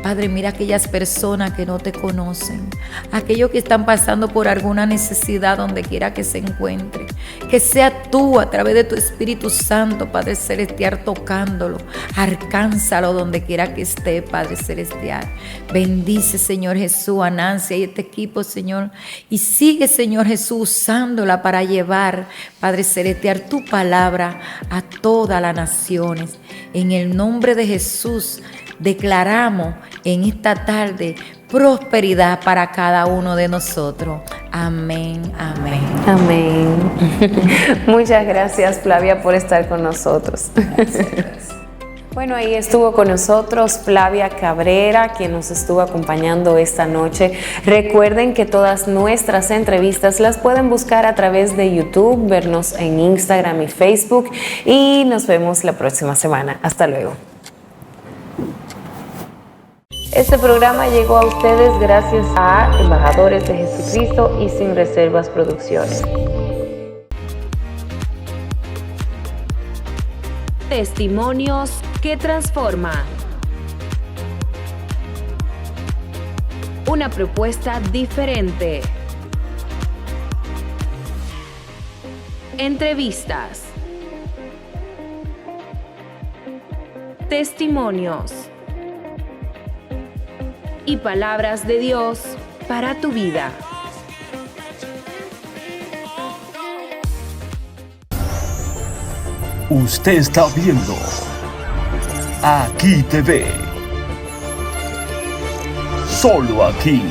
Padre, mira aquellas personas que no te conocen, aquellos que están pasando por alguna necesidad donde quiera que se encuentre. Que sea tú a través de tu Espíritu Santo, Padre Celestial, tocándolo. Alcánzalo donde quiera que esté, Padre Celestial. Bendice, Señor Jesús, a Nancy y este equipo, Señor. Y sigue, Señor Jesús, usándola para llevar, Padre Celestial, tu palabra a todas las naciones. En el nombre de Jesús, declaramos en esta tarde prosperidad para cada uno de nosotros. Amén, amén. Amén. Muchas gracias, Flavia, por estar con nosotros. Gracias. Bueno, ahí estuvo con nosotros Flavia Cabrera, quien nos estuvo acompañando esta noche. Recuerden que todas nuestras entrevistas las pueden buscar a través de YouTube, vernos en Instagram y Facebook, y nos vemos la próxima semana. Hasta luego. Este programa llegó a ustedes gracias a Embajadores de Jesucristo y Sin Reservas Producciones. Testimonios que transforman. Una propuesta diferente. Entrevistas. Testimonios. Y palabras de Dios para tu vida. Usted está viendo Aquí TV. Solo aquí.